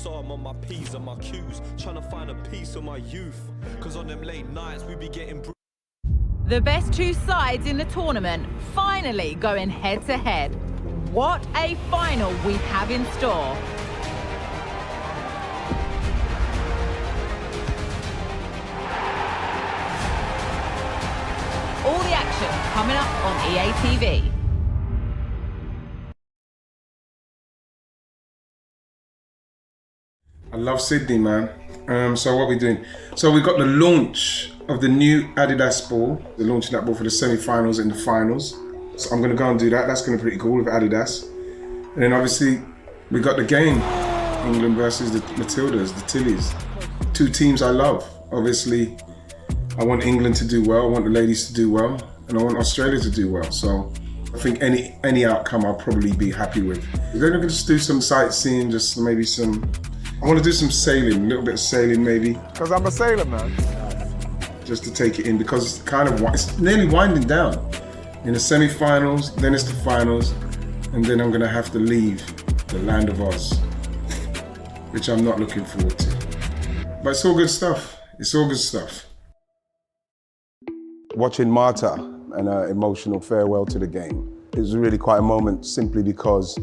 So I'm on my P's and my Q's, trying to find a piece of my youth. Cause on them late nights we be getting The best two sides in the tournament finally going head to head. What a final we have in store. All the action coming up on EA TV. I love Sydney, man. So what are we doing? So we got the launch of the new Adidas ball. They're launching that ball for the semi-finals and the finals. So I'm gonna go and do that. That's gonna be pretty cool with Adidas. And then obviously we got the game. England versus the Matildas, the Tillies. Two teams I love. Obviously, I want England to do well, I want the ladies to do well, and I want Australia to do well. So I think any outcome I'll probably be happy with. We're gonna just do some sightseeing, just maybe some, I want to do some sailing, a little bit of sailing maybe. Because I'm a sailor, man. Just to take it in, because it's nearly winding down. In the semi-finals, then it's the finals, and then I'm gonna have to leave the land of Oz, which I'm not looking forward to. But it's all good stuff. It's all good stuff. Watching Marta and her emotional farewell to the game, it was really quite a moment simply because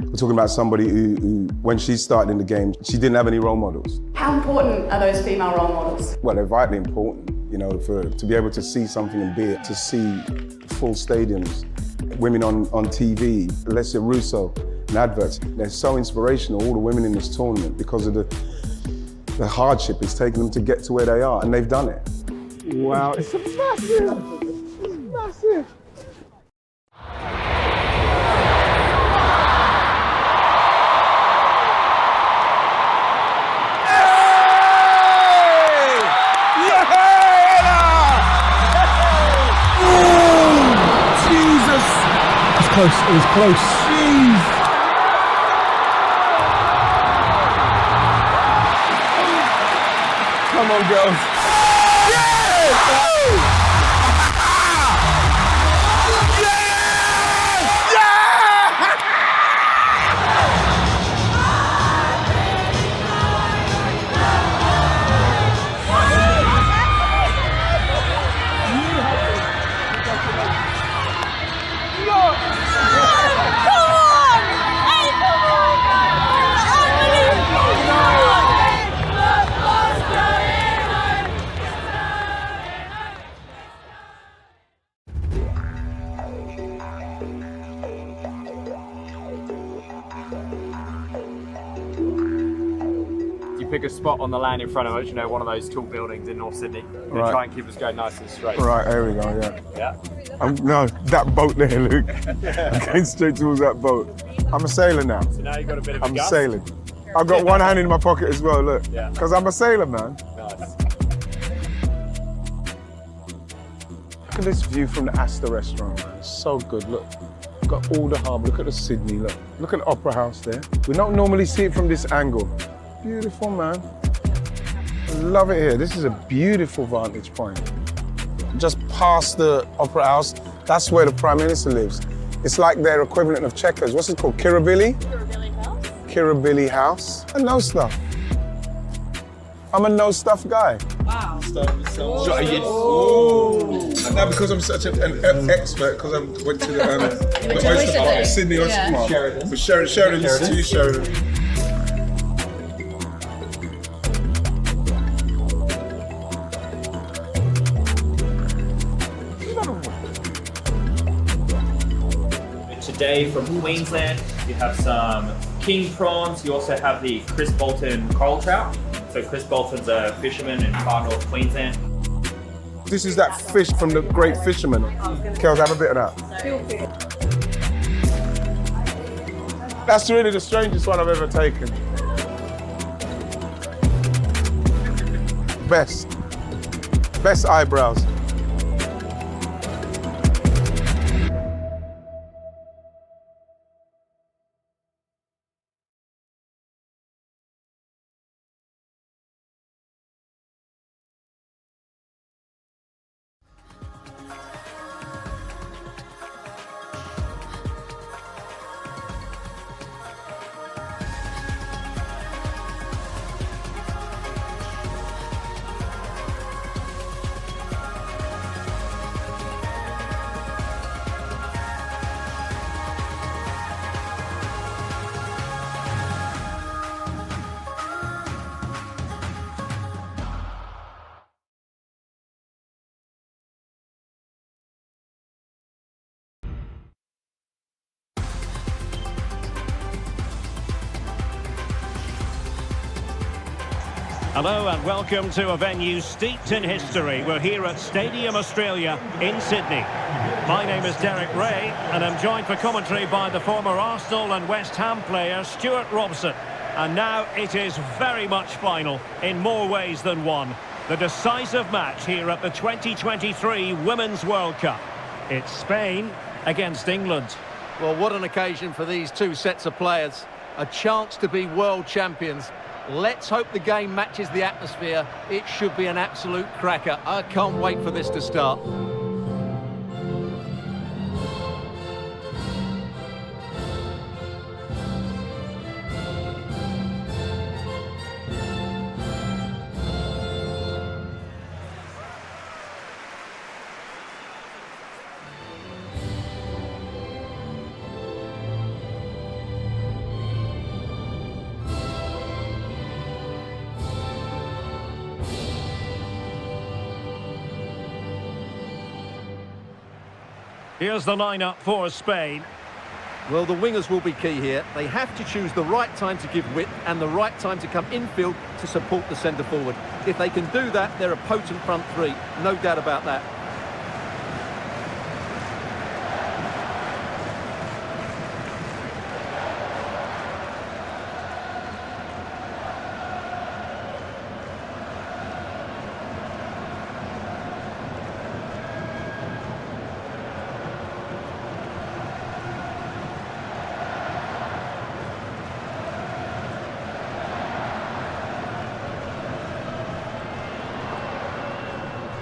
we're talking about somebody who, when she started in the game, she didn't have any role models. How important are those female role models? Well, they're vitally important, you know, to be able to see something and be it, to see full stadiums, women on TV, Alessia Russo in adverts. They're so inspirational, all the women in this tournament, because of the hardship it's taken them to get to where they are, and they've done it. Wow, it's massive. It's massive. Close, it was close. Jeez. Come on, girls. Yes! Pick a spot on the land in front of us, you know, one of those tall buildings in North Sydney, and Right. try and keep us going nice and straight. Right, there we go, yeah. Yeah. No, that boat there, Luke. I'm going straight towards that boat. I'm a sailor now. So now you've got a bit of a I'm gust. sailing. I've got one hand in my pocket as well, look. Yeah. Because I'm a sailor, man. Nice. Look at this view from the Astor restaurant, man. It's so good, look. Got all the harbour, look at the Sydney, look. Look at the Opera House there. We don't normally see it from this angle. Beautiful, man. I love it here. This is a beautiful vantage point. Just past the Opera House, that's where the Prime Minister lives. It's like their equivalent of Checkers. What's it called? Kirribilli? Kirribilli House. Kirribilli House. I know stuff. I'm a know stuff guy. Wow. Now because I'm such an expert, because I went to the Oyster Park, Sydney Oyster Park. With Sheridan's too, Sheridan. Today from Queensland, you have some king prawns. You also have the Chris Bolton coral trout. So Chris Bolton's a fisherman in far north Queensland. This is that fish from the Great Fisherman. Kels, have a bit of that. That's really the strangest one I've ever taken. Best eyebrows. Hello and welcome to a venue steeped in history. We're here at Stadium Australia in Sydney. My name is Derek Ray and I'm joined for commentary by the former Arsenal and West Ham player Stuart Robson. And now it is very much final in more ways than one. The decisive match here at the 2023 Women's World Cup. It's Spain against England. Well, what an occasion for these two sets of players. A chance to be world champions. Let's hope the game matches the atmosphere. It should be an absolute cracker. I can't wait for this to start. Here's the lineup for Spain. Well, the wingers will be key here. They have to choose the right time to give width and the right time to come infield to support the centre forward. If they can do that, they're a potent front three. No doubt about that.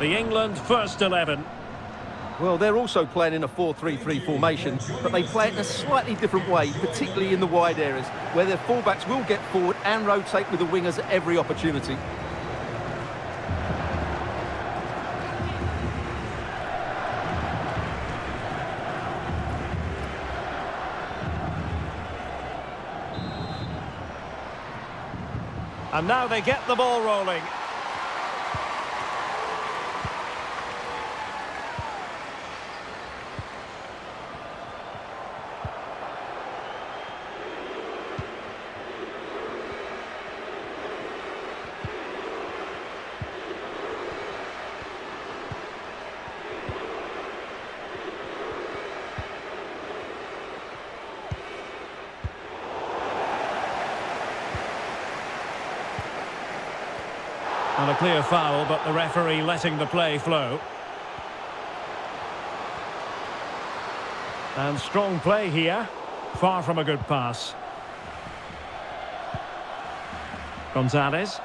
The England first 11. Well, they're also playing in a 4-3-3 formation, but they play it in a slightly different way, particularly in the wide areas, where their fullbacks will get forward and rotate with the wingers at every opportunity. And now they get the ball rolling. And a clear foul, but the referee letting the play flow. And strong play here. Far from a good pass. Gonzalez.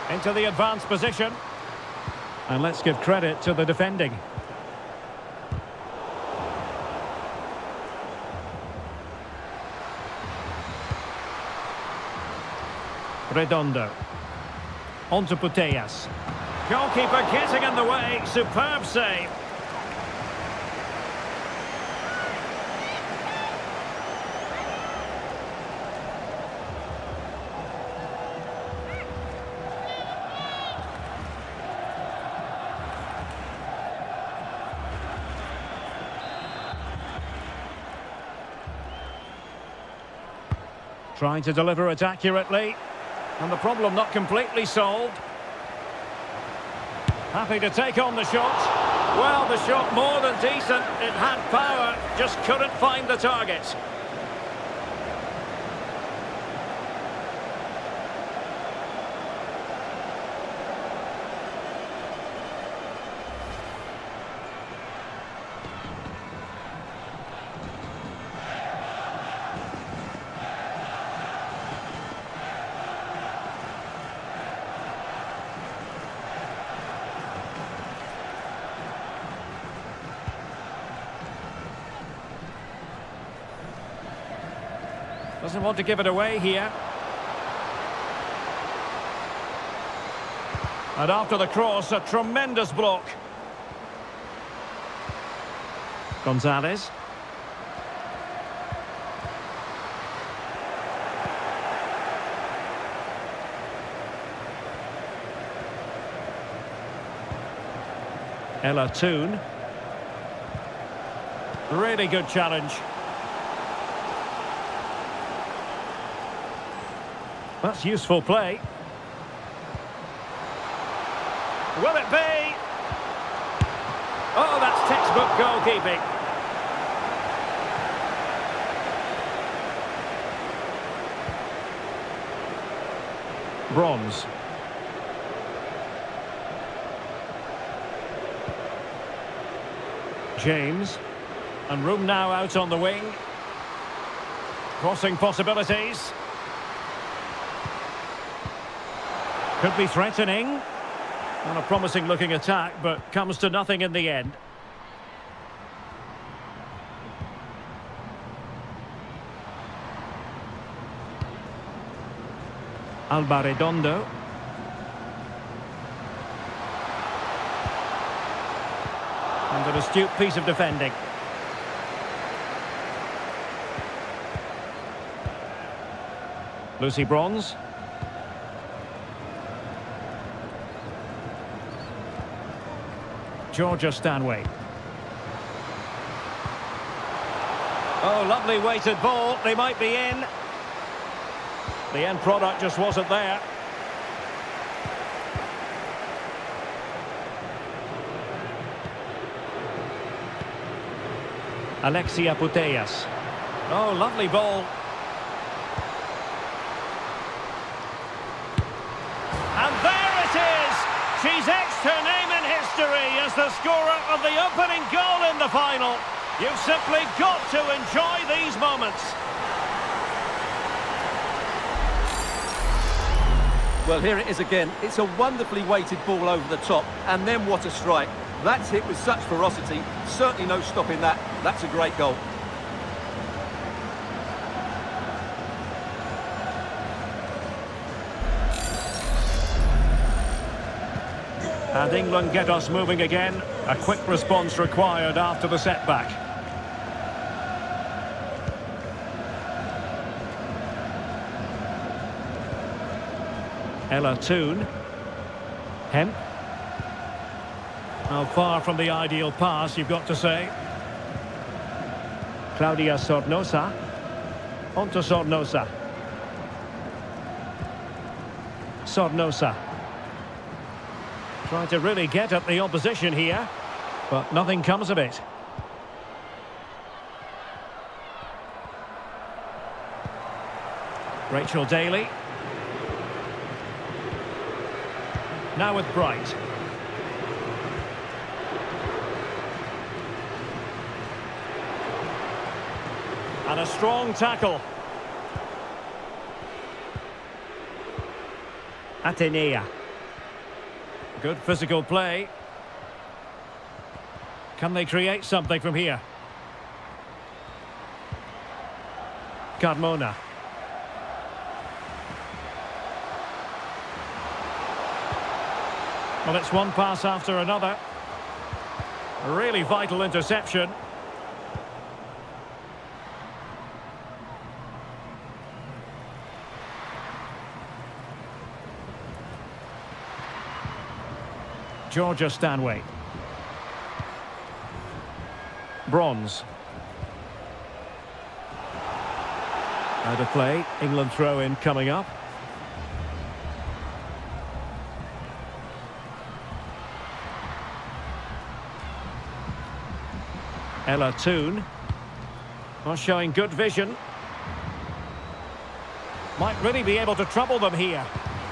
Into the advanced position. And let's give credit to the defending. Redondo. On to Putellas. Goalkeeper getting in the way. Superb save. Trying to deliver it accurately. And the problem not completely solved. Happy to take on the shot. Well, the shot more than decent. It had power, just couldn't find the target. Doesn't want to give it away here. And after the cross, a tremendous block. Gonzalez. Ella Toon. Really good challenge. That's useful play. Will it be? Oh, that's textbook goalkeeping. Bronze. James. And room now out on the wing. Crossing possibilities. Could be threatening. Not a promising looking attack, but comes to nothing in the end. Alba Redondo. And an astute piece of defending. Lucy Bronze. Georgia Stanway. Oh, lovely weighted ball. They might be in. The end product just wasn't there. Alexia Putellas. Oh, lovely ball. And there it is! She's etched her name in history as the scorer of the opening goal in the final. You've simply got to enjoy these moments. Well, here it is again. It's a wonderfully weighted ball over the top, and then what a strike. That's hit with such ferocity. Certainly no stopping that. That's a great goal. And England get us moving again. A quick response required after the setback. Ella Toon. Hemp. How far from the ideal pass, you've got to say. Claudia Sornosa. On to Sornosa. Sornosa. Trying to really get at the opposition here, but nothing comes of it. Rachel Daly. Now with Bright. And a strong tackle. Atenea. Good physical play. Can they create something from here? Carmona. Well, it's one pass after another. A really vital interception. Georgia Stanway. Bronze. Out of play. England throw-in coming up. Ella Toon. Well, showing good vision. Might really be able to trouble them here.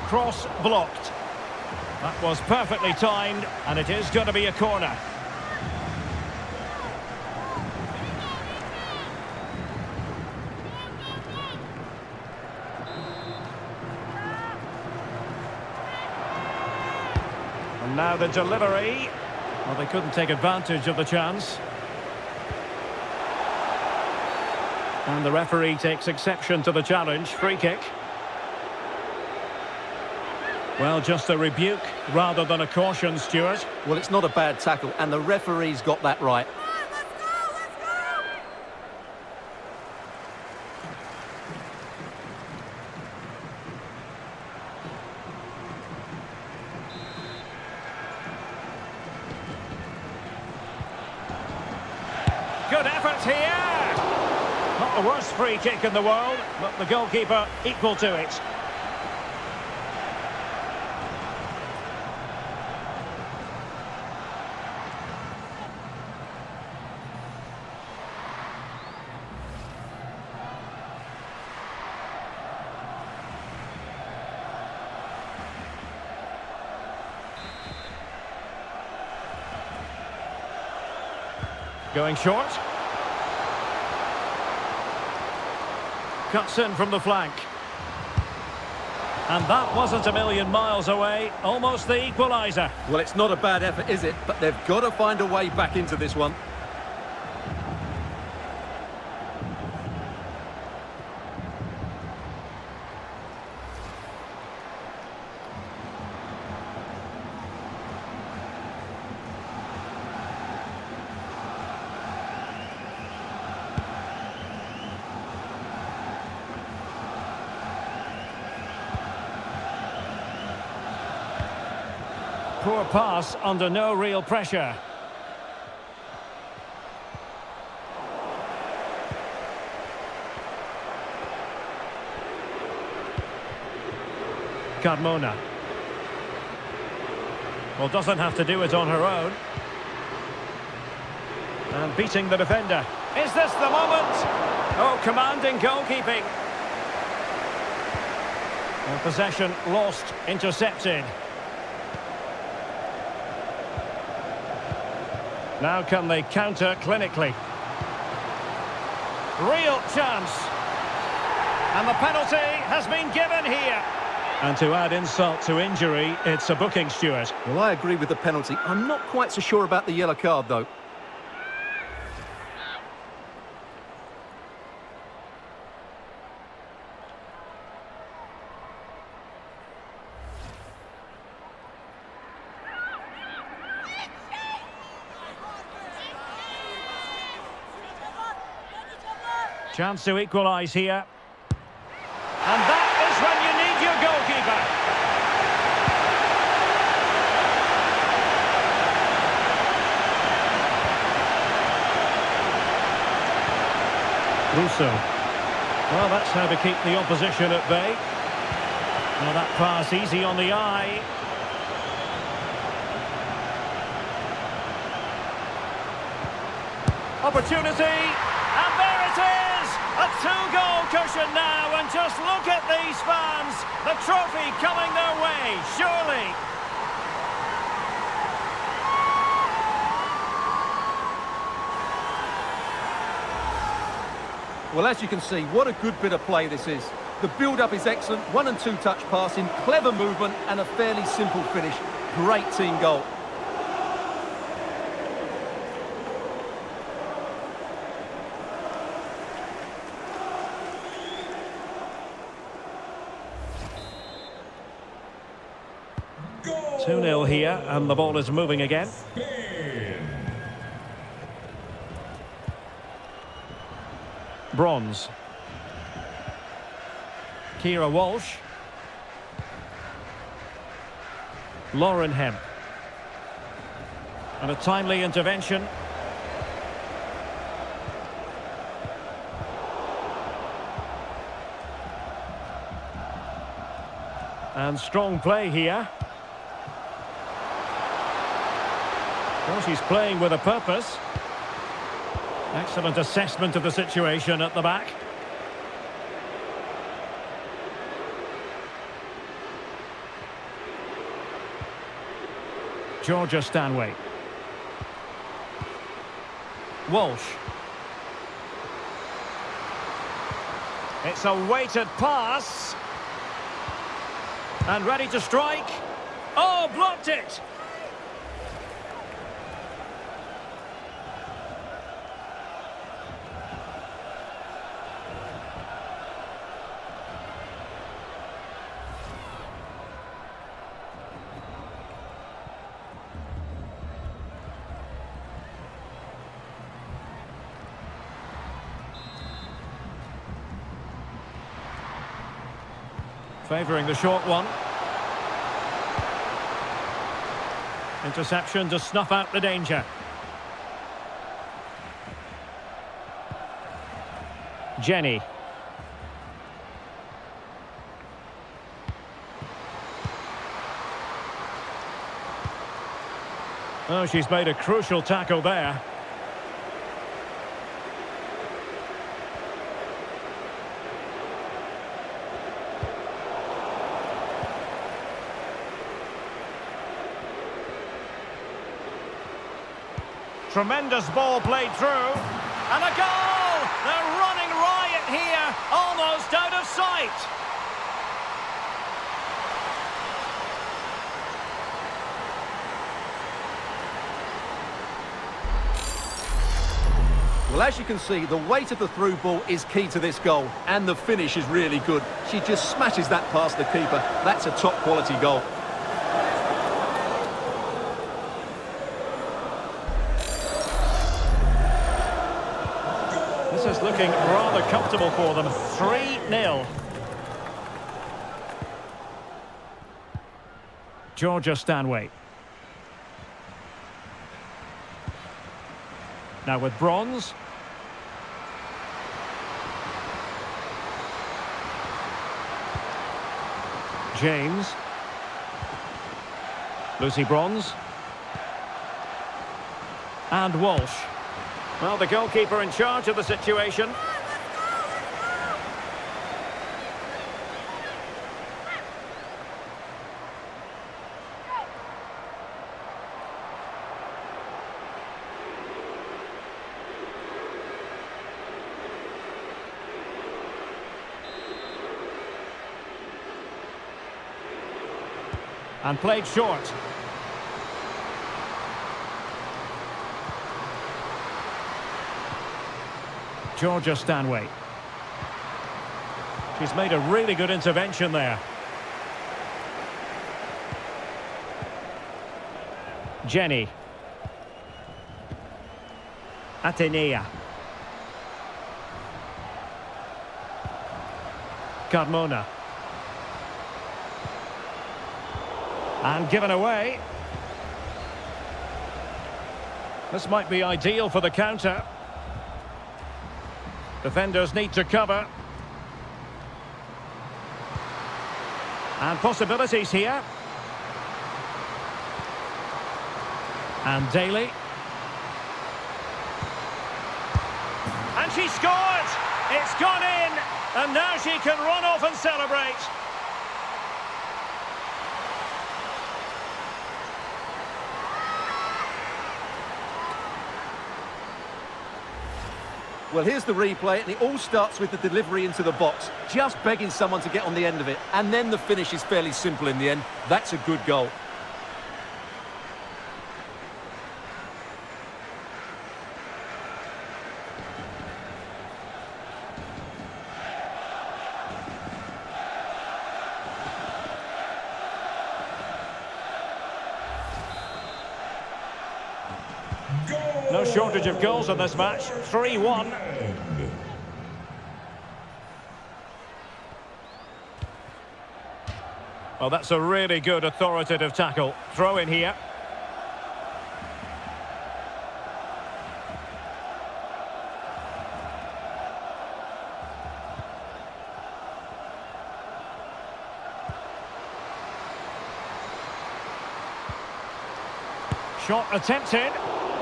Cross blocked. That was perfectly timed, and it is going to be a corner. And now the delivery. Well, they couldn't take advantage of the chance. And the referee takes exception to the challenge. Free kick. Well, just a rebuke rather than a caution, Stuart. Well, it's not a bad tackle, and the referee's got that right. Good effort here. Not the worst free kick in the world, but the goalkeeper equal to it. Going short. Cuts in from the flank. And that wasn't a million miles away. Almost the equaliser. Well, it's not a bad effort, is it? But they've got to find a way back into this one. Poor pass under no real pressure. Carmona. Well, doesn't have to do it on her own. And beating the defender. Is this the moment? Oh, commanding goalkeeping. And possession lost, intercepted. Now can they counter clinically? Real chance. And the penalty has been given here. And to add insult to injury, it's a booking, Stuart. Well, I agree with the penalty. I'm not quite so sure about the yellow card, though. Chance to equalise here. And that is when you need your goalkeeper. Russo. Well, that's how to keep the opposition at bay. Now that pass easy on the eye. Opportunity. And there it is! A two-goal cushion now, and just look at these fans! The trophy coming their way, surely! Well, as you can see, what a good bit of play this is. The build-up is excellent, 1- and 2-touch passing, clever movement, and a fairly simple finish. Great team goal. Goal! 2-0 here, and the ball is moving again. Bronze. Kira Walsh. Lauren Hemp. And a timely intervention. And strong play here. Of course, he's playing with a purpose. Excellent assessment of the situation at the back. Georgia Stanway. Walsh. It's a weighted pass. And ready to strike. Oh, blocked it! Favouring the short one. Interception to snuff out the danger. Jenny. Oh, she's made a crucial tackle there. Tremendous ball played through. And a goal! They're running riot here, almost out of sight. Well, as you can see, the weight of the through ball is key to this goal, and the finish is really good. She just smashes that past the keeper. That's a top-quality goal. This is looking rather comfortable for them. 3-0. Georgia Stanway. Now with Bronze. James. Lucy Bronze. And Walsh. Well, the goalkeeper in charge of the situation. And played short. Georgia Stanway. She's made a really good intervention there. Jenny. Atenea. Carmona. And given away. This might be ideal for the counter. Defenders need to cover. And possibilities here. And Daly. And she scored! It's gone in! And now she can run off and celebrate. Well, here's the replay, and it all starts with the delivery into the box, just begging someone to get on the end of it, and then the finish is fairly simple in the end. That's a good goal. No shortage of goals in this match. 3-1. Well, that's a really good authoritative tackle. Throw in here. Shot attempted.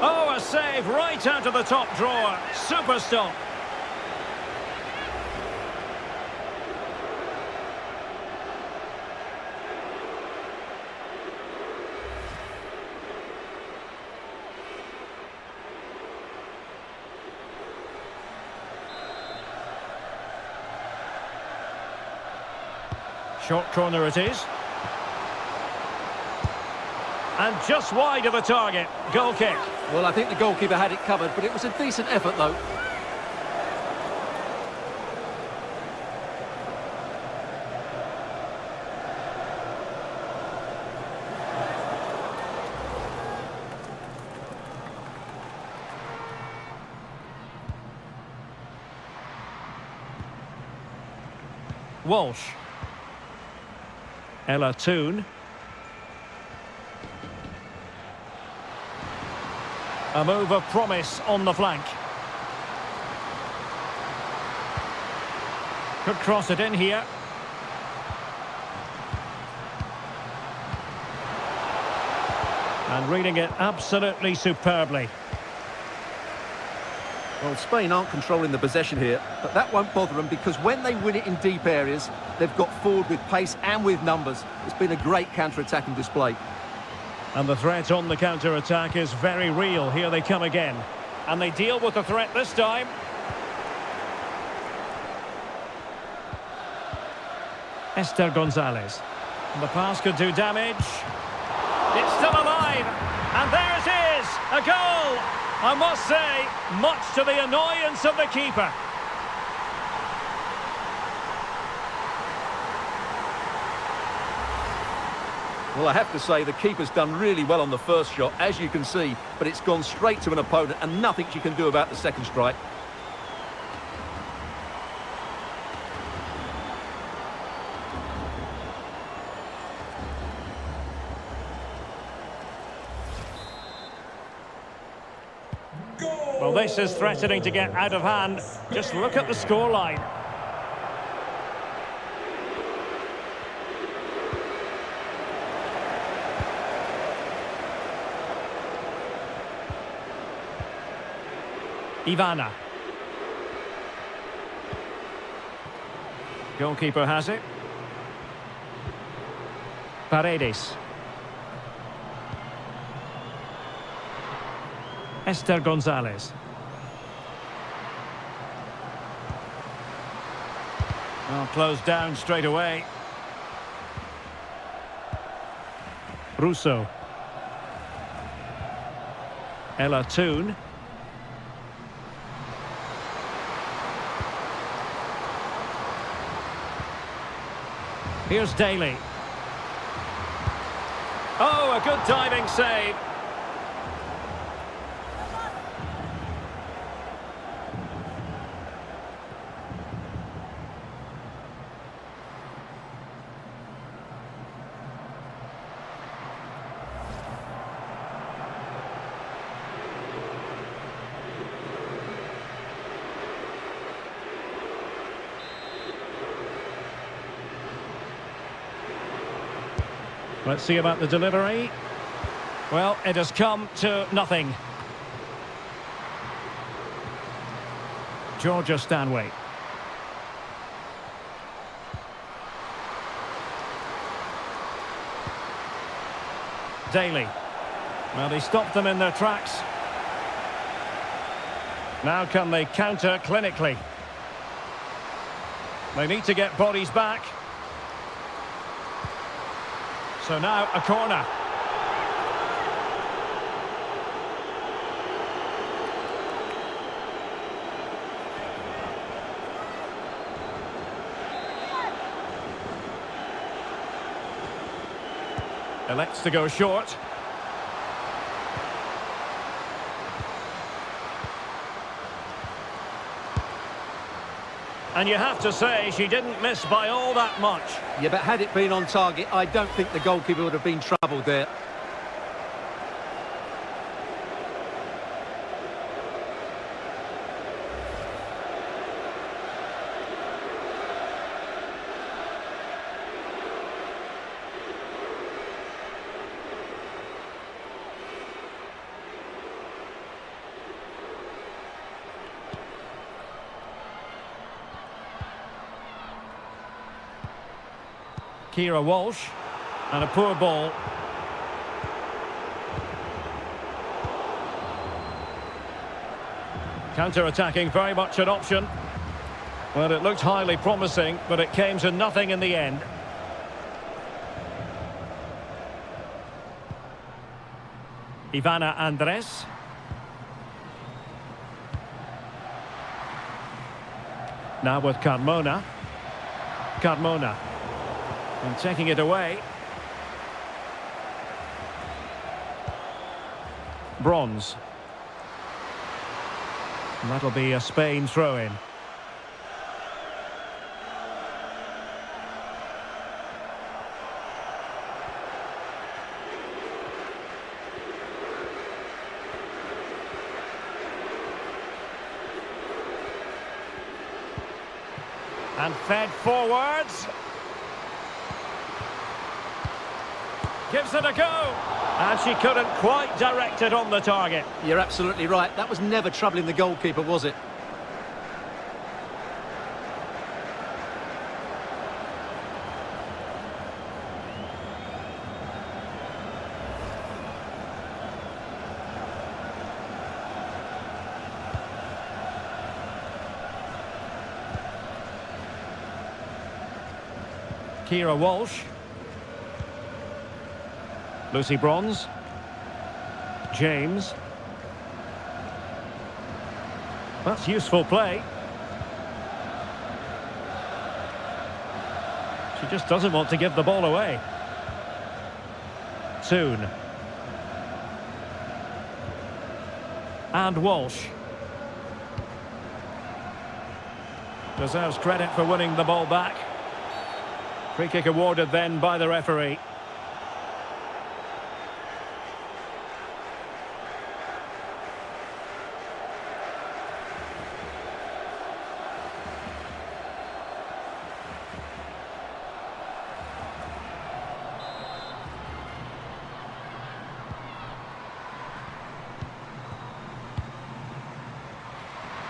Oh, a save right out of the top drawer. Super stop. Short corner it is. And just wide of the target. Goal kick. Well, I think the goalkeeper had it covered, but it was a decent effort, though. Walsh. Ella Toon. A move of promise on the flank. Could cross it in here. And reading it absolutely superbly. Well, Spain aren't controlling the possession here, but that won't bother them because when they win it in deep areas, they've got forward with pace and with numbers. It's been a great counter-attacking display. And the threat on the counter-attack is very real. Here they come again. And they deal with the threat this time. Esther Gonzalez. And the pass could do damage. It's still alive. And there it is. A goal. I must say, much to the annoyance of the keeper. Well, I have to say the keeper's done really well on the first shot, as you can see, but it's gone straight to an opponent and nothing she can do about the second strike. Well, this is threatening to get out of hand. Just look at the scoreline. Ivana. Goalkeeper has it. Paredes. Esther Gonzalez. Well, closed down straight away. Russo. Ella Toon. Here's Daly. Oh, a good diving save. Let's see about the delivery. Well, it has come to nothing. Georgia Stanway. Daly. Well, they stopped them in their tracks. Now can they counter clinically? They need to get bodies back. So now a corner. Elects to go short. And you have to say, she didn't miss by all that much. Yeah, but had it been on target, I don't think the goalkeeper would have been troubled there. Kira Walsh, and a poor ball. Counter-attacking, very much an option. Well, it looked highly promising, but it came to nothing in the end. Ivana Andres. Now with Carmona. Carmona. And taking it away. Bronze. And that'll be a Spain throw-in. And fed forwards. Gives it a go. And she couldn't quite direct it on the target. You're absolutely right. That was never troubling the goalkeeper, was it? Kira Walsh. Lucy Bronze. James. That's useful play. She just doesn't want to give the ball away. Soon. And Walsh. Deserves credit for winning the ball back. Free kick awarded then by the referee.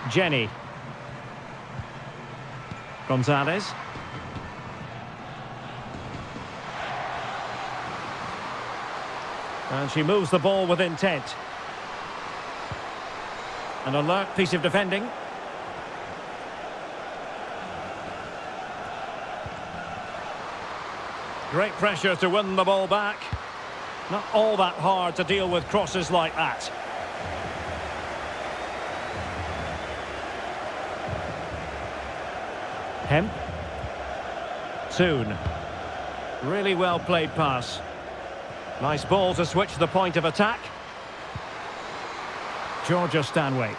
Jenny. Gonzalez. And she moves the ball with intent. An alert piece of defending. Great pressure to win the ball back. Not all that hard to deal with crosses like that. Hemp. Soon. Really well played pass. Nice ball to switch the point of attack. Georgia Stanway.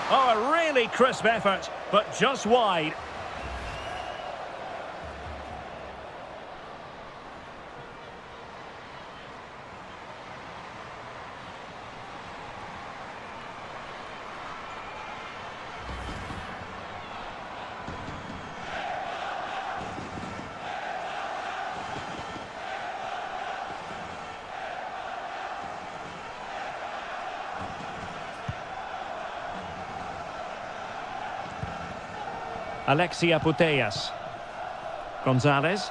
Oh, a really crisp effort, but just wide. Alexia Putellas. Gonzalez.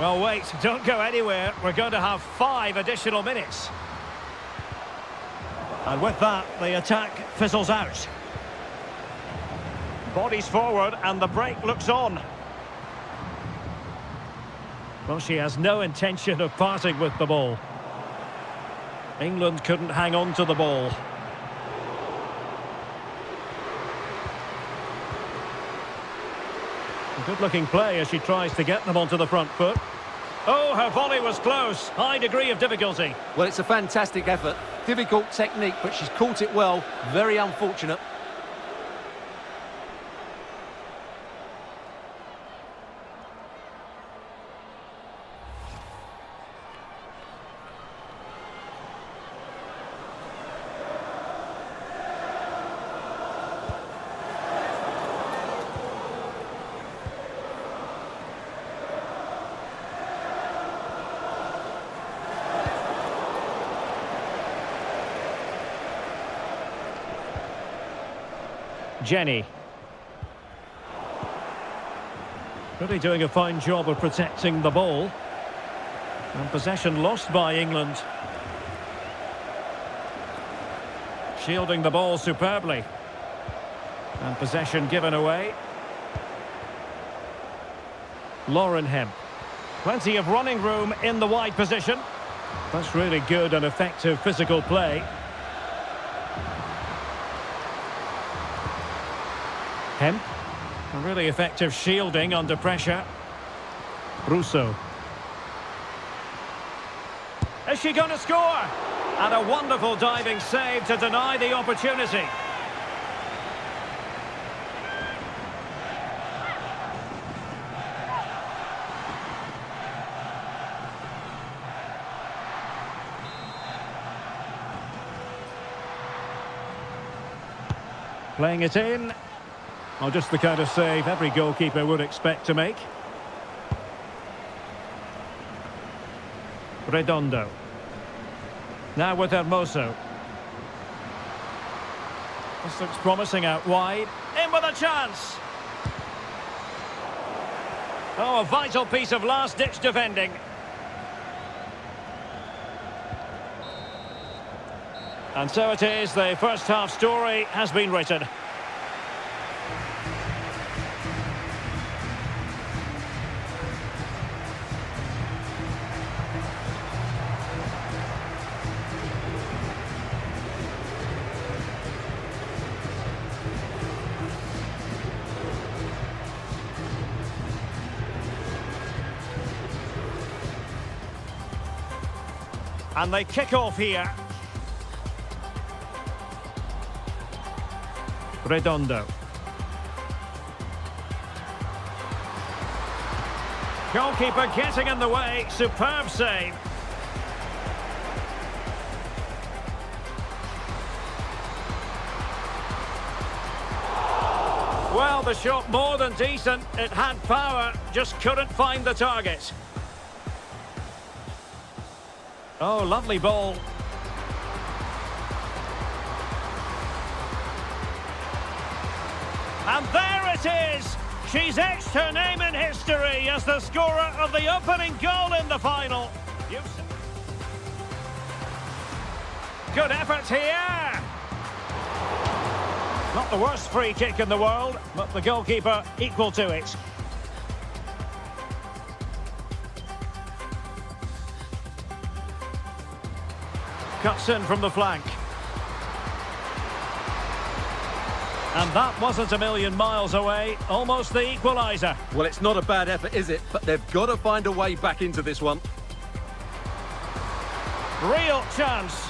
Well, wait, don't go anywhere. We're going to have 5 additional minutes. And with that, the attack fizzles out. Bodies forward and the break looks on. Well, she has no intention of parting with the ball. England couldn't hang on to the ball. Good-looking play as she tries to get them onto the front foot. Oh, her volley was close. High degree of difficulty. Well, it's a fantastic effort. Difficult technique, but she's caught it well. Very unfortunate. Jenny. Really doing a fine job of protecting the ball. And possession lost by England. Shielding the ball superbly. And possession given away. Lauren Hemp. Plenty of running room in the wide position. That's really good and effective physical play. Hemp. A really effective shielding under pressure. Russo. Is she going to score? And a wonderful diving save to deny the opportunity. Playing it in. Oh, just the kind of save every goalkeeper would expect to make. Redondo. Now with Hermoso. This looks promising out wide. In with a chance. Oh, a vital piece of last-ditch defending. And so it is, the first half story has been written. And they kick off here. Redondo. Goalkeeper getting in the way. Superb save. Well, the shot more than decent. It had power, just couldn't find the target. Oh, lovely ball. And there it is! She's etched her name in history as the scorer of the opening goal in the final. Good effort here! Not the worst free kick in the world, but the goalkeeper equal to it. Cuts in from the flank. And that wasn't a million miles away, almost the equaliser. Well, it's not a bad effort, is it? But they've got to find a way back into this one. Real chance.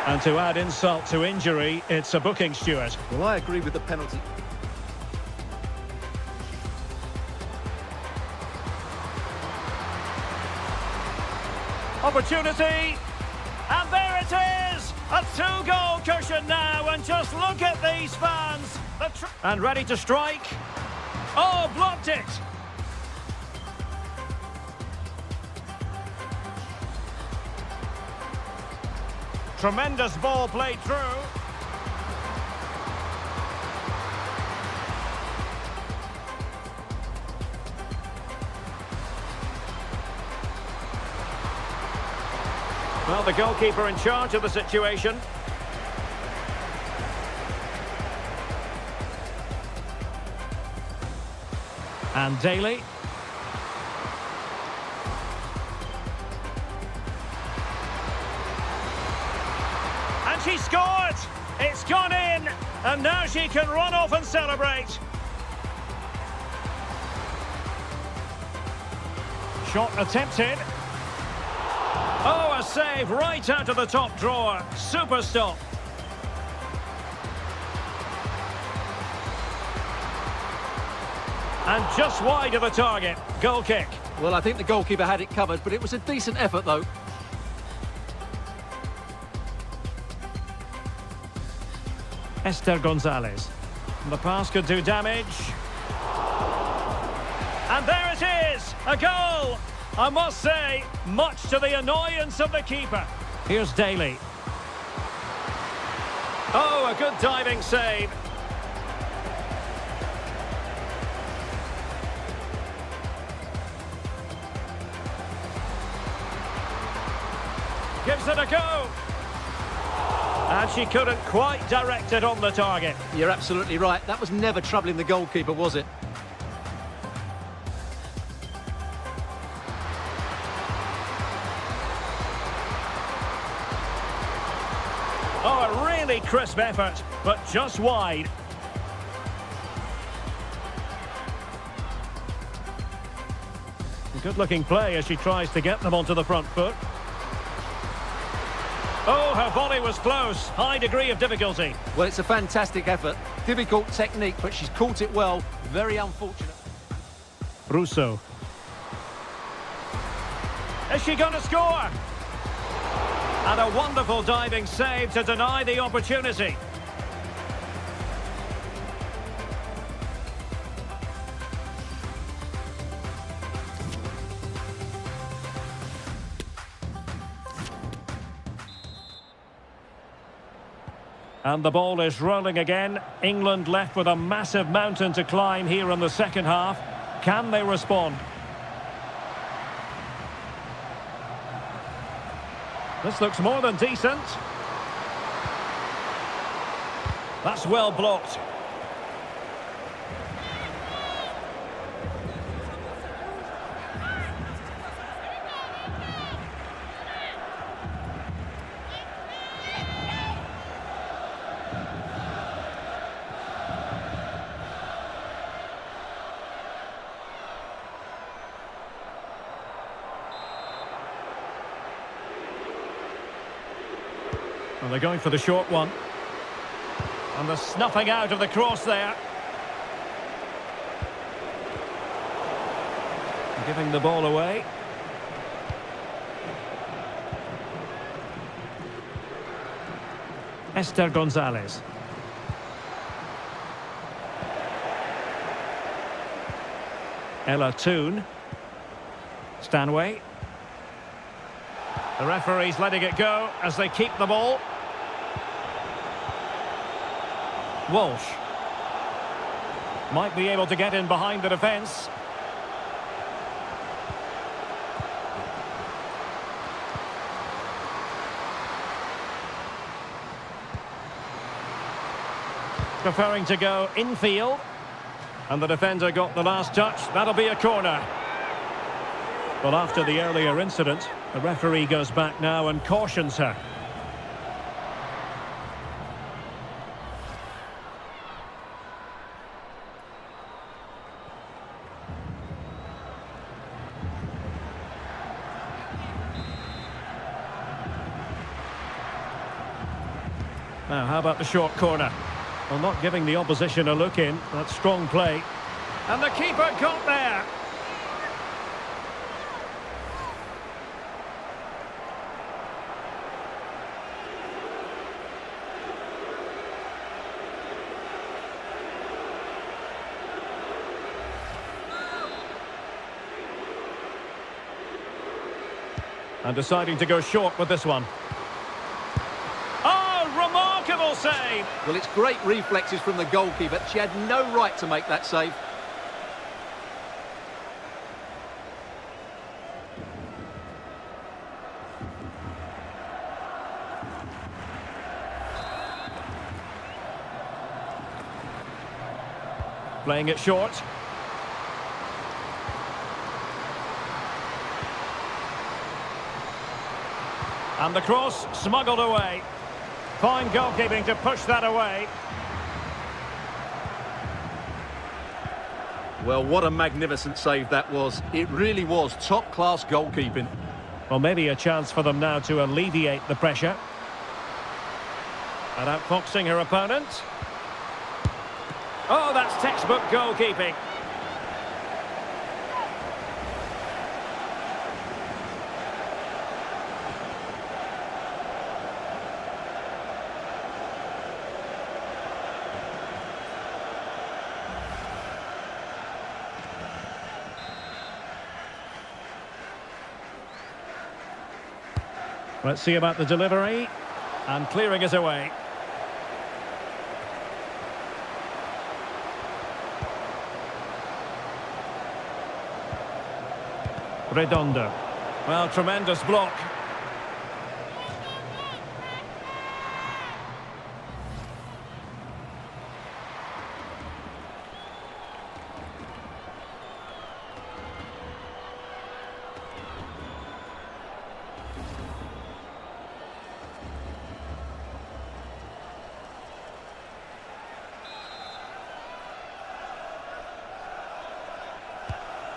And to add insult to injury, it's a booking, Stuart. Well, I agree with the penalty. Opportunity. And there it is! A two-goal cushion now, and just look at these fans. And ready to strike. Oh, blocked it! Tremendous ball played through. Well, the goalkeeper in charge of the situation. And Daly. And she scored! It's gone in! And now she can run off and celebrate. Shot attempted. Oh, a save right out of the top drawer. Super stop. And just wide of the target. Goal kick. Well, I think the goalkeeper had it covered, but it was a decent effort, though. Esther Gonzalez. The pass could do damage. And there it is! A goal! I must say, much to the annoyance of the keeper. Here's Daly. Oh, a good diving save. Gives it a go. And she couldn't quite direct it on the target. You're absolutely right. That was never troubling the goalkeeper, was it? Oh, a really crisp effort, but just wide. Good-looking play as she tries to get them onto the front foot. Oh, her volley was close. High degree of difficulty. Well, it's a fantastic effort. Difficult technique, but she's caught it well. Very unfortunate. Russo. Is she going to score? And a wonderful diving save to deny the opportunity. And the ball is rolling again. England left with a massive mountain to climb here in the second half. Can they respond? This looks more than decent. That's well blocked. And they're going for the short one. And the snuffing out of the cross there. Giving the ball away. Esther Gonzalez. Ella Toon. Stanway. The referee's letting it go as they keep the ball. Walsh. Might be able to get in behind the defence. Preferring to go infield. And the defender got the last touch. That'll be a corner. Well, after the earlier incident, the referee goes back now and cautions her. Now, how about the short corner? Well, not giving the opposition a look in. That's strong play. And the keeper got there. And deciding to go short with this one. Remarkable save! Well, it's great reflexes from the goalkeeper. She had no right to make that save. Playing it short. And the cross smuggled away. Fine goalkeeping to push that away. Well, what a magnificent save that was. It really was top-class goalkeeping. Well, maybe a chance for them now to alleviate the pressure. And outfoxing her opponent. Oh, that's textbook goalkeeping. Let's see about the delivery. And clearing it away. Redondo. Well, tremendous block.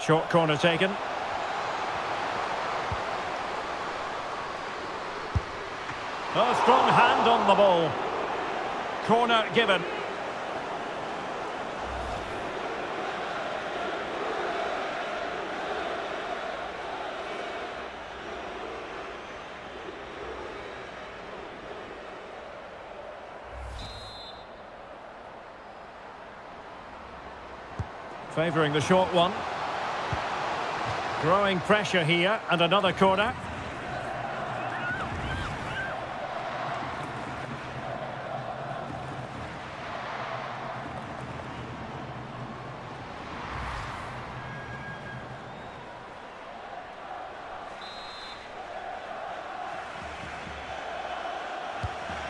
Short corner taken. Oh, strong hand on the ball. Corner given. Favouring the short one. Growing pressure here, and another corner.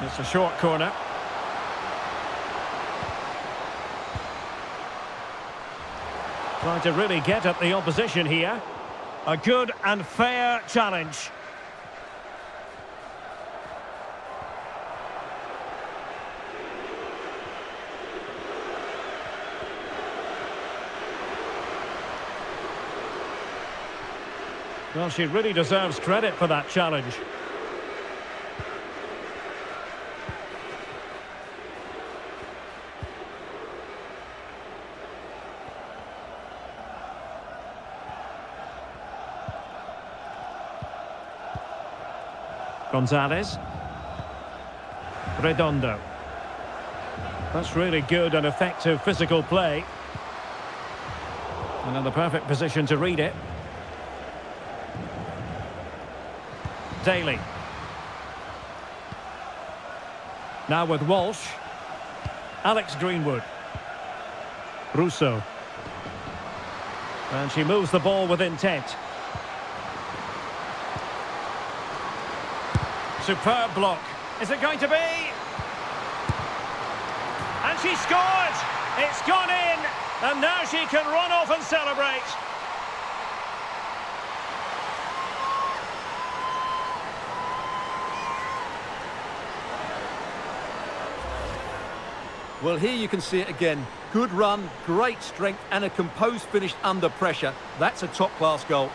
It's a short corner. Trying to really get at the opposition here. A good and fair challenge. Well, she really deserves credit for that challenge. Gonzalez. Redondo. That's really good and effective physical play. And in the perfect position to read it. Daly. Now with Walsh. Alex Greenwood. Russo. And she moves the ball with intent. Superb block. Is it going to be? And she scored! It's gone in! And now she can run off and celebrate. Well, here you can see it again. Good run, great strength, and a composed finish under pressure. That's a top-class goal.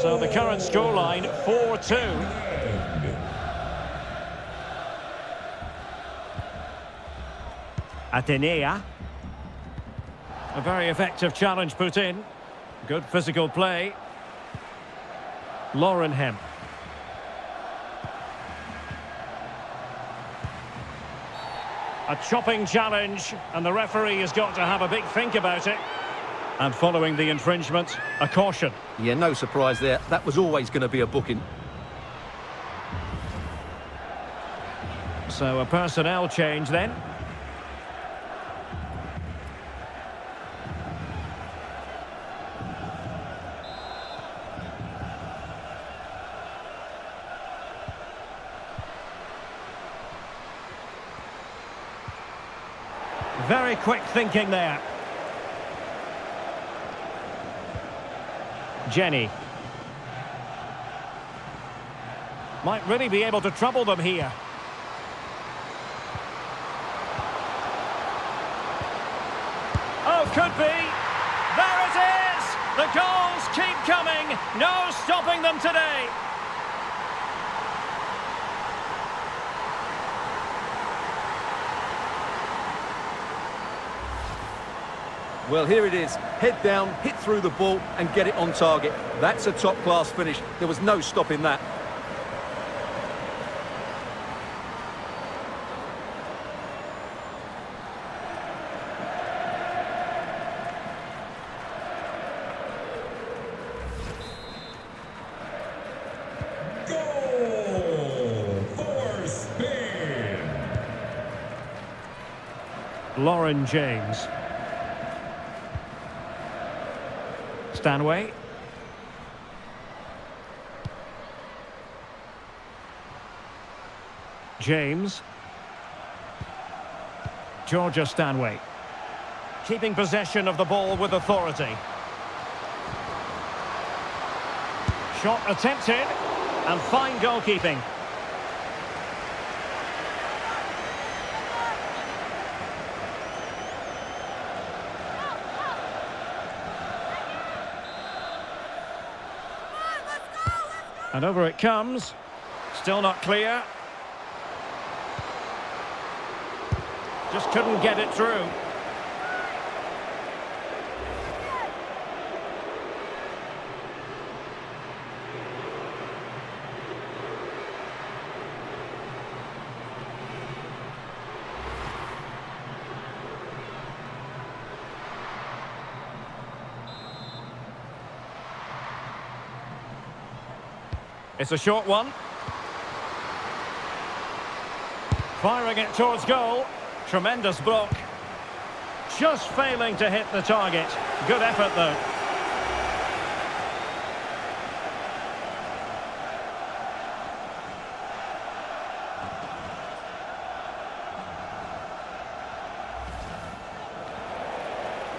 So the current scoreline, 4-2. Atenea. A very effective challenge put in. Good physical play. Lauren Hemp. A chopping challenge, and the referee has got to have a big think about it. And following the infringement, a caution. Yeah, no surprise there. That was always going to be a booking. So a personnel change then. Very quick thinking there. Jenny. Might really be able to trouble them here. Oh, could be. There it is! The goals keep coming. No stopping them today. Well, here it is. Head down, hit through the ball and get it on target. That's a top-class finish. There was no stopping that. Goal for Spain. Lauren James. Stanway. James. Georgia Stanway. Keeping possession of the ball with authority. Shot attempted, and fine goalkeeping. And over it comes. Still not clear. Just couldn't get it through. It's a short one. Firing it towards goal. Tremendous block. Just failing to hit the target. Good effort, though.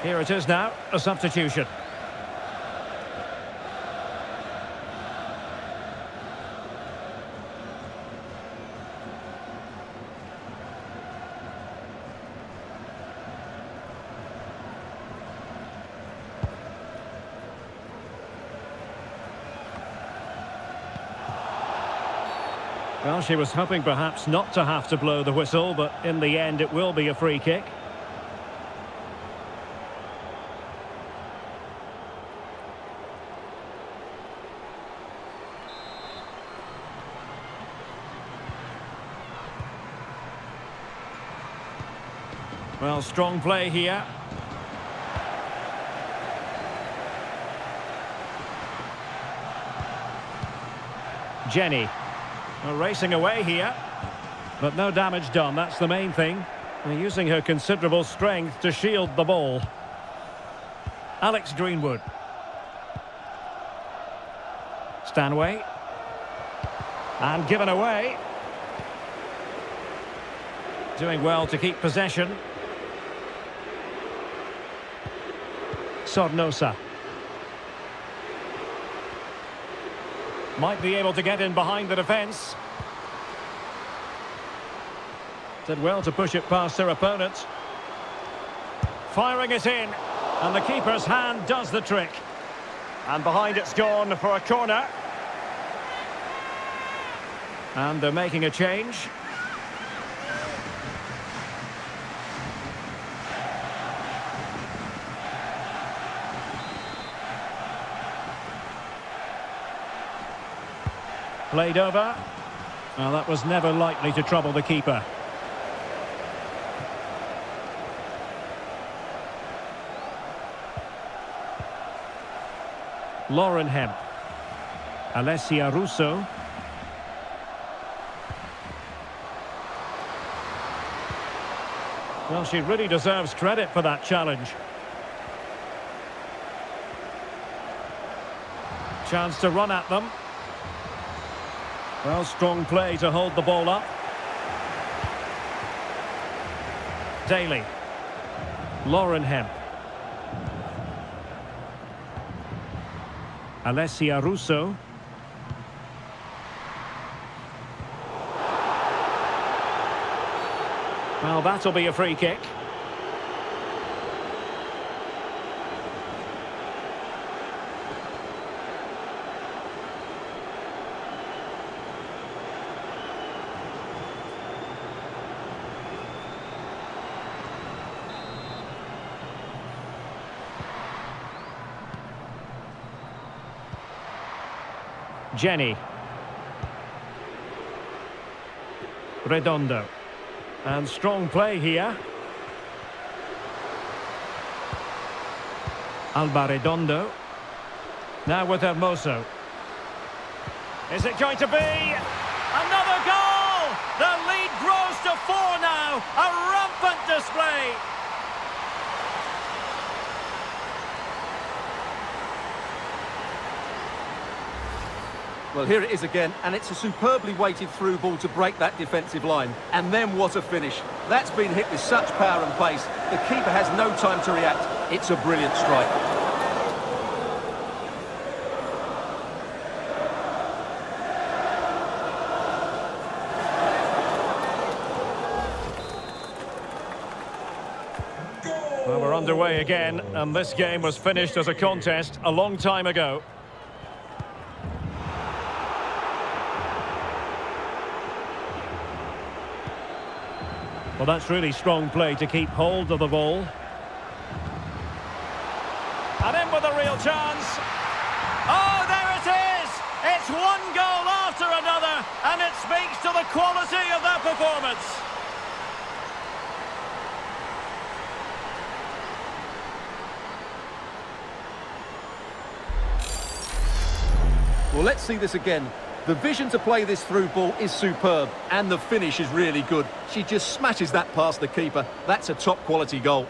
Here it is now, a substitution. Well, she was hoping perhaps not to have to blow the whistle, but in the end it will be a free kick. Well, strong play here. Jenny. Well, racing away here. But no damage done, that's the main thing. And using her considerable strength to shield the ball. Alex Greenwood. Stanway. And given away. Doing well to keep possession. Sornosa. Might be able to get in behind the defence. Did well to push it past her opponent. Firing it in. And the keeper's hand does the trick. And behind it's gone for a corner. And they're making a change. Played over. Well, that was never likely to trouble the keeper. Lauren Hemp. Alessia Russo. Well, she really deserves credit for that challenge. Chance to run at them. Well, strong play to hold the ball up. Daly. Lauren Hemp. Alessia Russo. Well, that'll be a free kick. Jenny. Redondo. And strong play here. Alba Redondo. Now with Hermoso. Is it going to be? Another goal! The lead grows to 4 now. A rampant display. Well, here it is again, and it's a superbly weighted through ball to break that defensive line. And then what a finish. That's been hit with such power and pace. The keeper has no time to react. It's a brilliant strike. Well, we're underway again, and this game was finished as a contest a long time ago. Well, that's really strong play to keep hold of the ball. And in with a real chance. Oh, there it is! It's one goal after another, and it speaks to the quality of their performance. Well, let's see this again. The vision to play this through ball is superb, and the finish is really good. She just smashes that past the keeper. That's a top quality goal.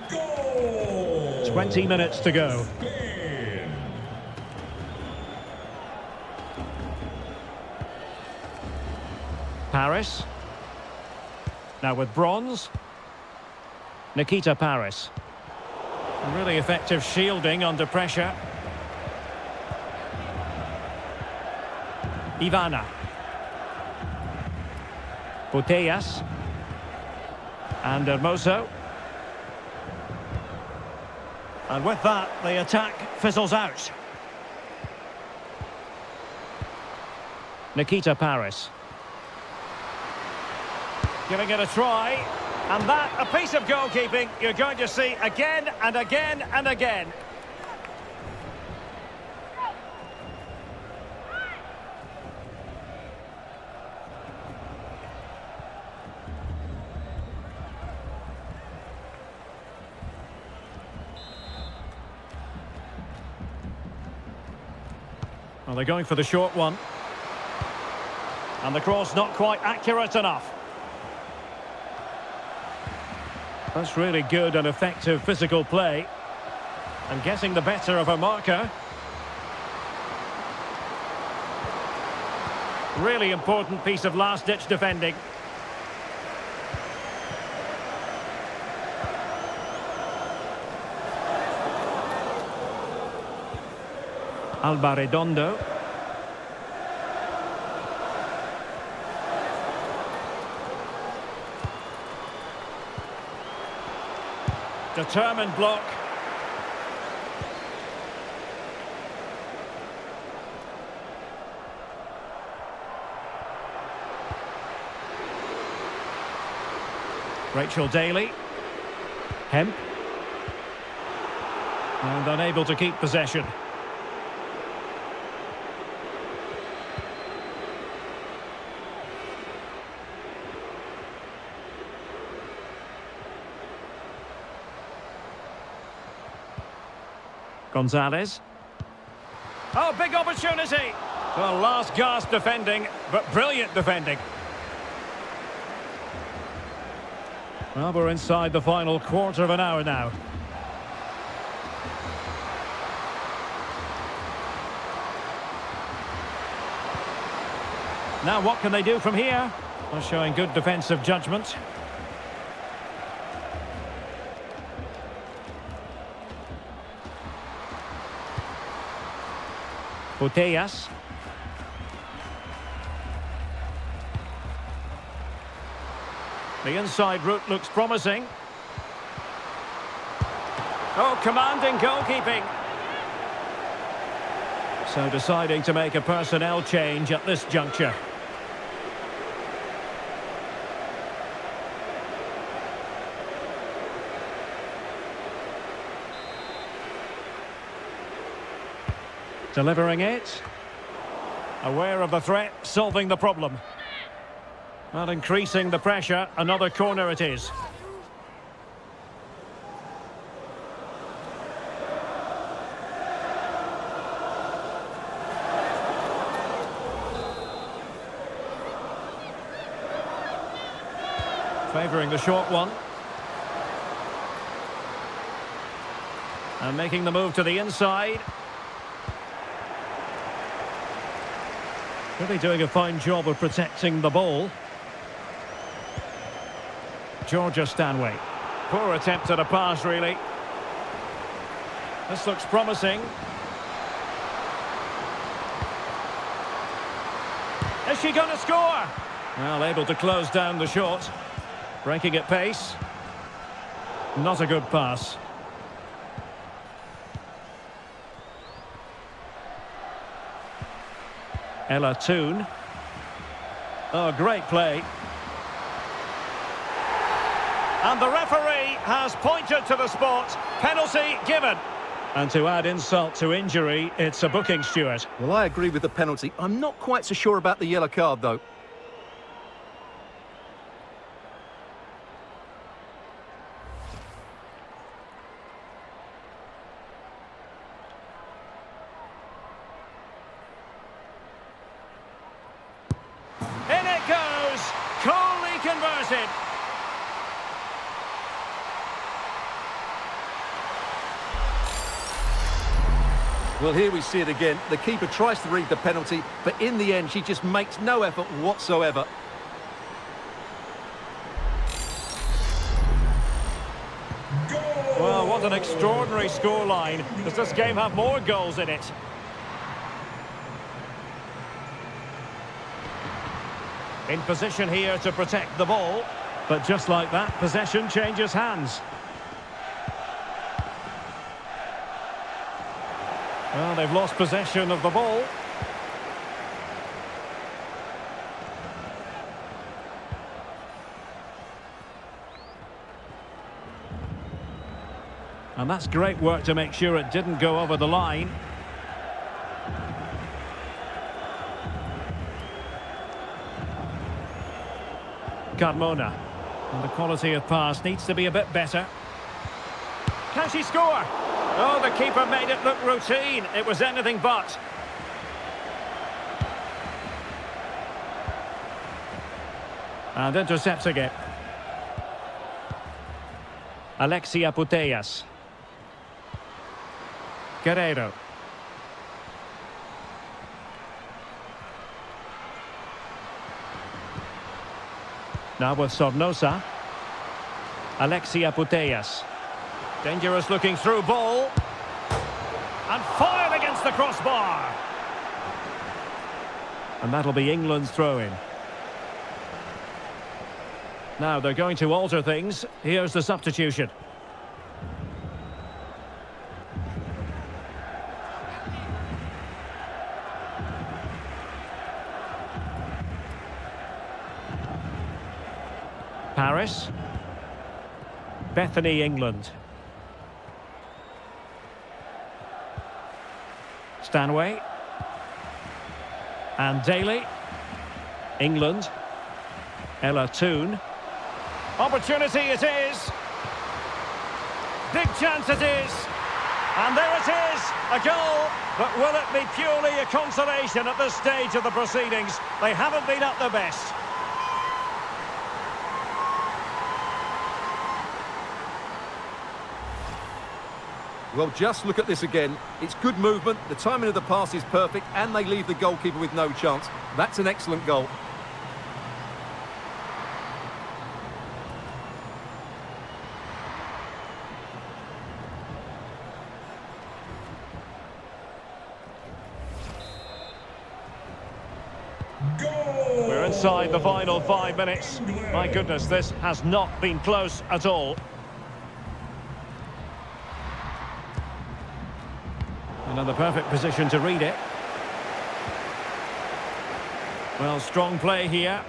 Goal! 20 minutes to go. Paris. Now with bronze. Nikita Paris. Really effective shielding under pressure. Ivana. Putellas. And Hermoso. And with that, the attack fizzles out. Nikita Paris. Giving it a try. And that, a piece of goalkeeping you're going to see again and again and again. Well, they're going for the short one. And the cross not quite accurate enough. That's really good and effective physical play. And getting the better of a marker. Really important piece of last-ditch defending. Alba Redondo. Determined block. Rachel Daly. Hemp. And unable to keep possession. Gonzalez. Oh, big opportunity. Well, last gasp defending, but brilliant defending. Well, we're inside the final quarter of an hour now. Now what can they do from here? Well, showing good defensive judgment. Botellas. The inside route looks promising. Oh, commanding goalkeeping. So deciding to make a personnel change at this juncture. Delivering it. Aware of the threat, solving the problem. Well, increasing the pressure, another corner it is. Favouring the short one. And making the move to the inside. Really doing a fine job of protecting the ball. Georgia Stanway. Poor attempt at a pass, really. This looks promising. Is she going to score? Well, able to close down the shot. Breaking at pace. Not a good pass. Ella Toon. Oh, great play. And the referee has pointed to the spot. Penalty given. And to add insult to injury, it's a booking, Stuart. Well, I agree with the penalty. I'm not quite so sure about the yellow card, though. In it goes. Coolly converted. Well, here we see it again. The keeper tries to read the penalty, but in the end, she just makes no effort whatsoever. Well, what an extraordinary scoreline. Does this game have more goals in it? In position here to protect the ball. But just like that, possession changes hands. Well, they've lost possession of the ball. And that's great work to make sure it didn't go over the line. Carmona. And the quality of pass needs to be a bit better. Can she score? Oh, the keeper made it look routine. It was anything but. And intercepting it. Alexia Putellas. Guerrero. Now with Sornosa. Alexia Putellas. Dangerous looking through ball. And fired against the crossbar. And that'll be England's throw-in. Now they're going to alter things. Here's the substitution. Paris. Bethany, England. Stanway. And Daly. England. Ella Toone. Opportunity it is. Big chance it is. And there it is, a goal. But will it be purely a consolation at this stage of the proceedings? They haven't been at their best. Well, just look at this again. It's good movement, the timing of the pass is perfect, and they leave the goalkeeper with no chance. That's an excellent goal. We're inside the final 5 minutes. My goodness, this has not been close at all. And in the perfect position to read it. Well, strong play here.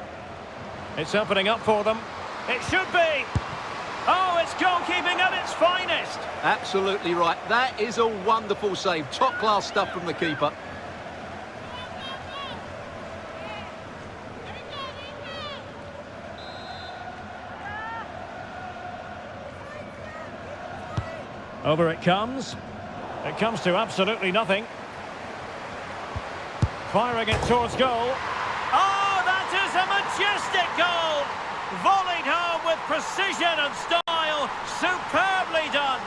It's opening up for them. It should be. Oh, it's goalkeeping at its finest. Absolutely right. That is a wonderful save. Top-class stuff from the keeper. Over it comes. It comes to absolutely nothing. Firing it towards goal. Oh, that is a majestic goal! Volleyed home with precision and style. Superbly done.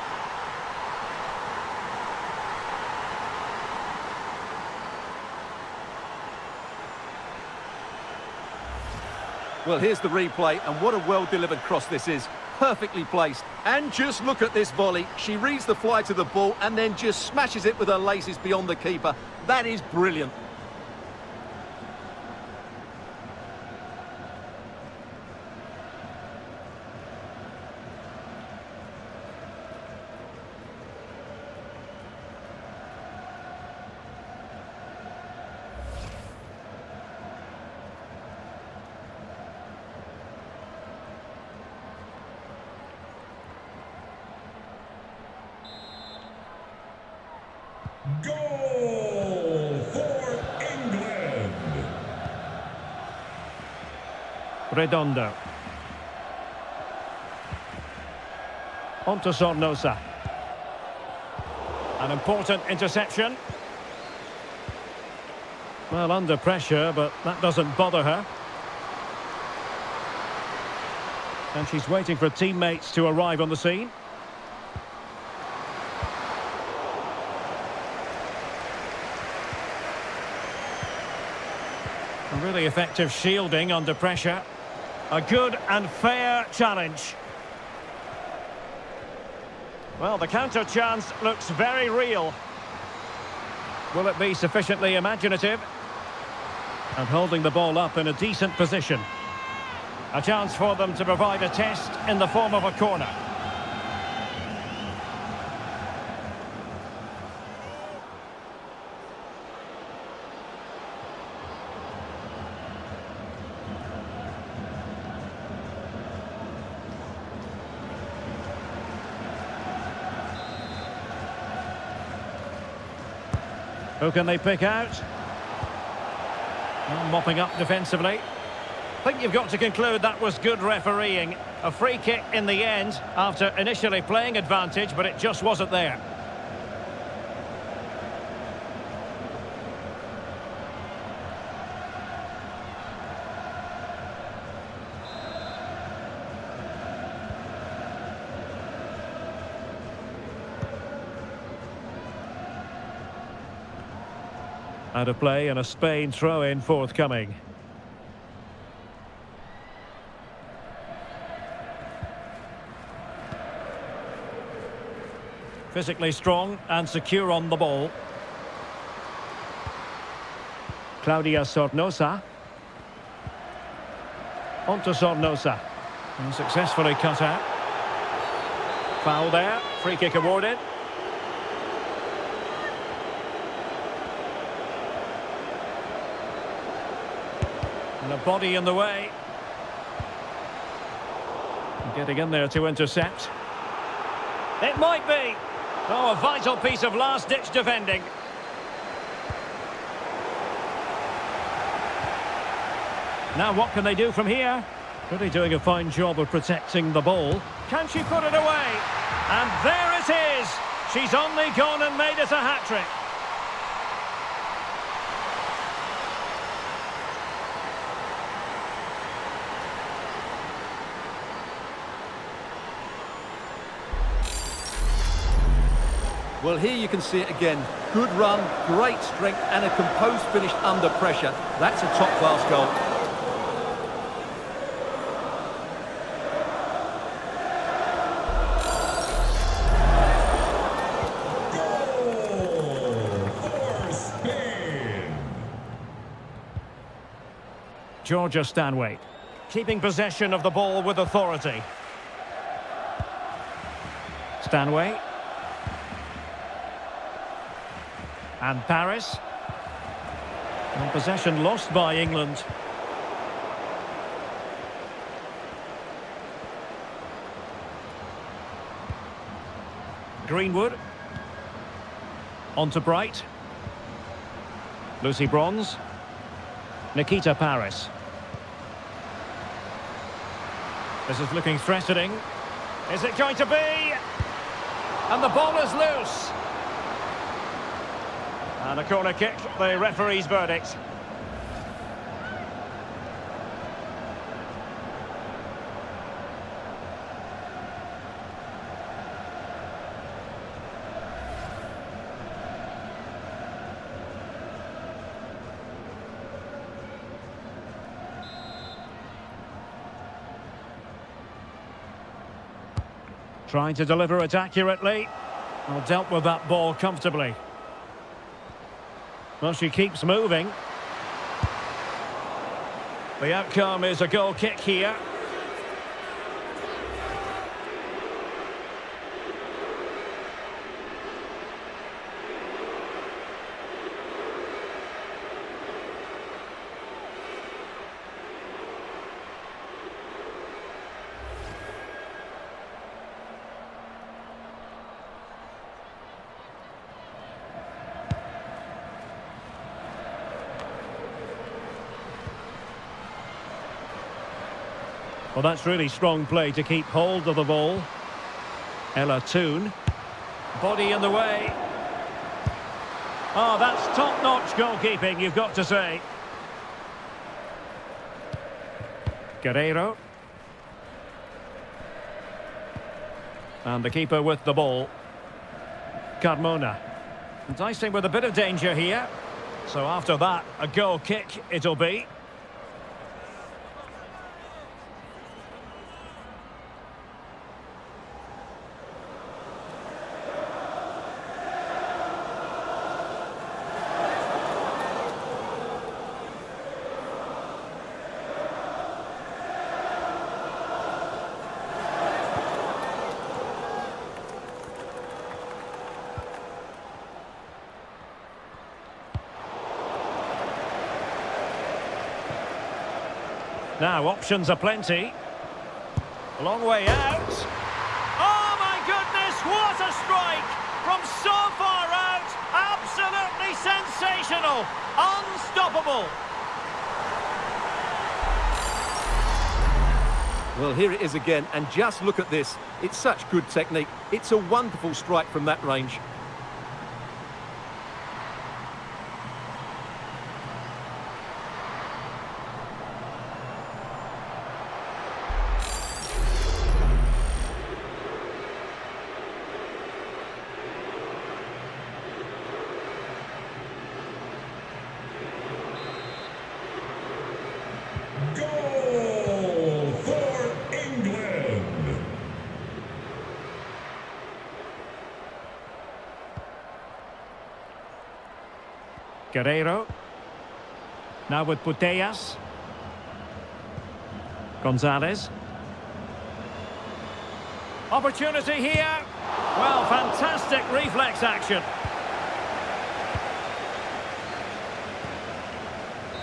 Well, here's the replay, and what a well-delivered cross this is. Perfectly placed. And just look at this volley. She reads the fly to the ball and then just smashes it with her laces beyond the keeper. That is brilliant. Goal for England. Redondo. On to Sornosa. An important interception. Well, under pressure, but that doesn't bother her. And she's waiting for teammates to arrive on the scene. A really effective shielding under pressure. A good and fair challenge. Well, the counter chance looks very real. Will it be sufficiently imaginative? And holding the ball up in a decent position. A chance for them to provide a test in the form of a corner. Who can they pick out? Well, mopping up defensively. I think you've got to conclude that was good refereeing. A free kick in the end after initially playing advantage, but it just wasn't there. Out of play and a Spain throw-in forthcoming. Physically strong and secure on the ball. Claudia Sornosa. Onto Sornosa. And successfully cut out. Foul there. Free kick awarded. And a body in the way. Getting in there to intercept. It might be. Oh, a vital piece of last-ditch defending. Now what can they do from here? Really doing a fine job of protecting the ball. Can she put it away? And there it is. She's only gone and made it a hat-trick. Well, here you can see it again. Good run, great strength, and a composed finish under pressure. That's a top-class goal. Goal for Spain. Georgia Stanway, keeping possession of the ball with authority. Stanway. And Paris. And possession lost by England. Greenwood. On to Bright. Lucy Bronze. Nikita Paris. This is looking threatening. Is it going to be? And the ball is loose. And a corner kick, the referee's verdict. Trying to deliver it accurately. Well, dealt with that ball comfortably. Well, she keeps moving. The outcome is a goal kick here. Well, that's really strong play to keep hold of the ball. Ella Toon. Body in the way. Oh, that's top-notch goalkeeping, you've got to say. Guerreiro. And the keeper with the ball. Carmona. Dicing with a bit of danger here. So after that, a goal kick it'll be. Now, options are plenty. A long way out. Oh, my goodness, what a strike! From so far out, absolutely sensational! Unstoppable! Well, here it is again, and just look at this. It's such good technique. It's a wonderful strike from that range. Goal for England. Guerreiro. Now with Putellas. Gonzalez. Opportunity here. Well, fantastic reflex action.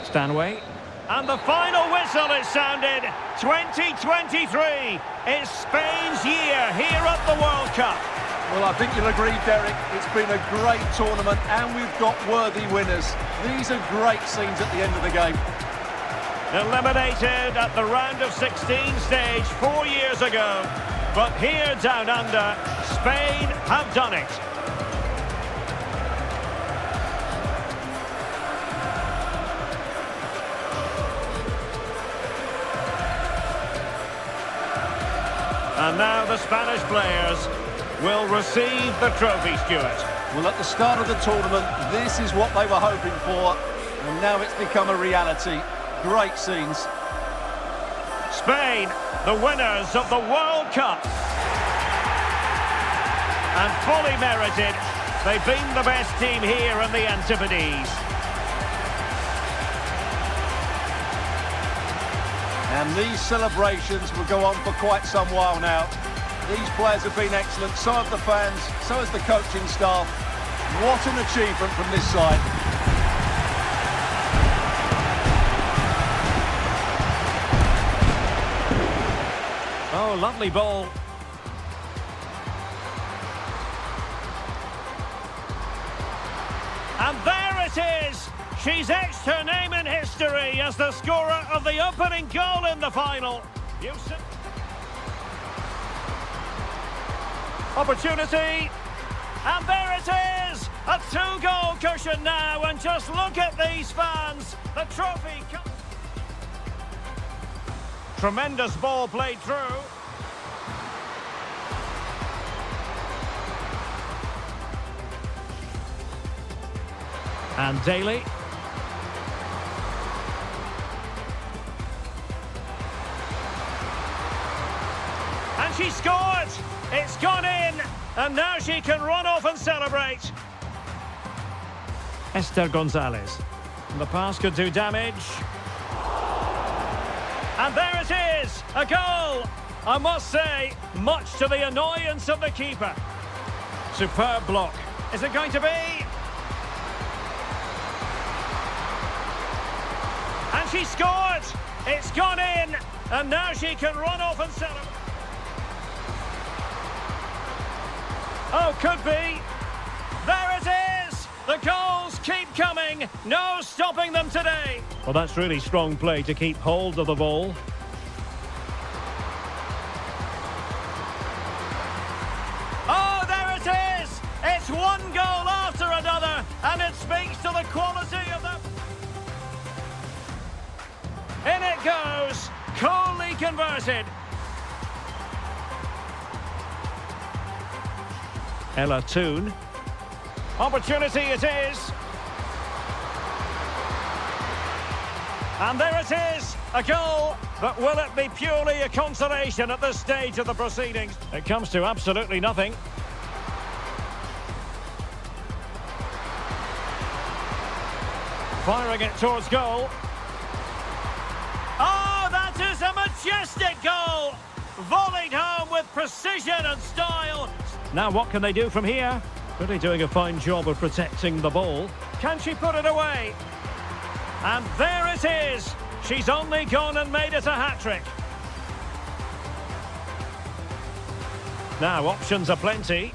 Stanway. And the final whistle is sounded. 2023 is Spain's year here at the World Cup. Well, I think you'll agree, Derek. It's been a great tournament, and we've got worthy winners. These are great scenes at the end of the game. Eliminated at the round of 16 stage 4 years ago. But here down under, Spain have done it. And now the Spanish players will receive the trophy, Stuart. Well, at the start of the tournament, this is what they were hoping for, and now it's become a reality. Great scenes. Spain, the winners of the World Cup. And fully merited. They've been the best team here in the Antipodes. And these celebrations will go on for quite some while now. These players have been excellent, so have the fans, so has the coaching staff. What an achievement from this side. Oh, lovely ball. And there it is! She's etched her name in history as the scorer of the opening goal in the final. Opportunity, and there it is! A two-goal cushion now, and just look at these fans. The trophy comes. Tremendous ball played through. And Daly. And she scored! It's gone in, and now she can run off and celebrate. Esther Gonzalez. The pass could do damage. And there it is, a goal! I must say, much to the annoyance of the keeper. Superb block. Is it going to be? And she scored! It's gone in, and now she can run off and celebrate. Oh, could be. There it is! The goals keep coming. No stopping them today. Well, that's really strong play to keep hold of the ball. Oh, there it is! It's one goal after another, and it speaks to the quality of the... In it goes, coolly converted. Ella Toon. Opportunity it is. And there it is, a goal. But will it be purely a consolation at this stage of the proceedings? It comes to absolutely nothing. Firing it towards goal. Oh, that is a majestic goal! Volleyed home with precision and style. Now what can they do from here? Really doing a fine job of protecting the ball. Can she put it away? And there it is. She's only gone and made it a hat-trick. Now options are plenty.